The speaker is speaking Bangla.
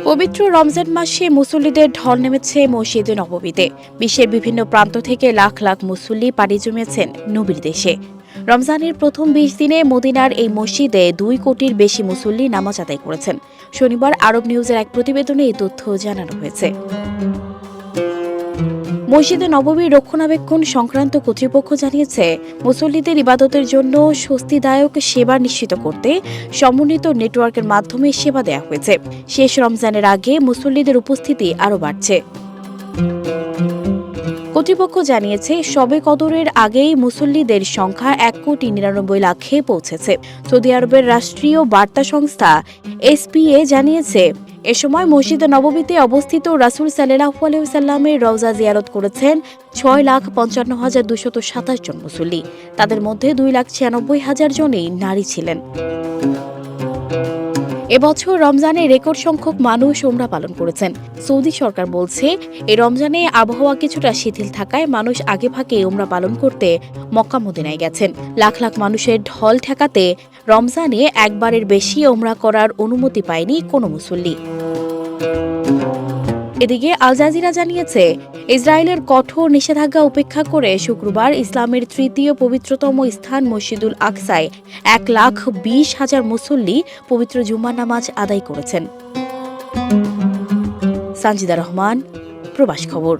পবিত্র রমজান মাসে মুসল্লিদের ঢল নেমেছে মসজিদে নববীতে। বিশ্বের বিভিন্ন প্রান্ত থেকে লাখ লাখ মুসল্লি পাড়ি জমিয়েছেন নবীর দেশে। রমজানের প্রথম ২০ দিনে মদিনার এই মসজিদে ২ কোটির বেশি মুসল্লি নামাজ আদায় করেছেন। শনিবার আরব নিউজের এক প্রতিবেদনে এই তথ্য জানানো হয়েছে। মসজিদে নববীর রক্ষণাবেক্ষণ সংক্রান্ত কর্তৃপক্ষ জানিয়েছে, মুসল্লিদের ইবাদতের জন্য স্বস্তিদায়ক সেবা নিশ্চিত করতে সমন্বিত নেটওয়ার্কের মাধ্যমে সেবা দেওয়া হয়েছে। শেষ রমজানের আগে মুসল্লিদের উপস্থিতি আরও বাড়ছে। কর্তৃপক্ষ জানিয়েছে, শবে কদরের আগেই মুসল্লিদের সংখ্যা ১,৯৯,০০,০০০ পৌঁছেছে। সৌদি আরবের রাষ্ট্রীয় বার্তা সংস্থা এসপিএ জানিয়েছে, এ সময় মসজিদে নববীতে অবস্থিত রাসূল সাল্লাল্লাহু আলাইহি ওয়াসাল্লামের রওজা জিয়ারত করেছেন ৬,৫৫,২২৭ জন মুসল্লি। তাদের মধ্যে ২,৯৬,০০০ জনই নারী ছিলেন। এবছর রমজানে রেকর্ড সংখ্যক মানুষ ওমরা পালন করেছেন। সৌদি সরকার বলছে, এই রমজানে আবহাওয়া কিছুটা শিথিল থাকায় মানুষ আগেভাগে ওমরা পালন করতে মক্কা মদিনায় গেছেন। লাখ লাখ মানুষের ঢল ঠেকাতে রমজানে একবারের বেশি ওমরা করার অনুমতি পায়নি কোনো মুসল্লি। এদিকে আল জাজিরা জানিয়েছে, ইসরায়েলের কঠোর নিষেধাজ্ঞা উপেক্ষা করে শুক্রবার ইসলামের তৃতীয় পবিত্রতম স্থান মসজিদুল আকসায় ১,২০,০০০ মুসল্লি পবিত্র জুমার নামাজ আদায় করেছেন। সানজিদা রহমান, প্রবাস খবর।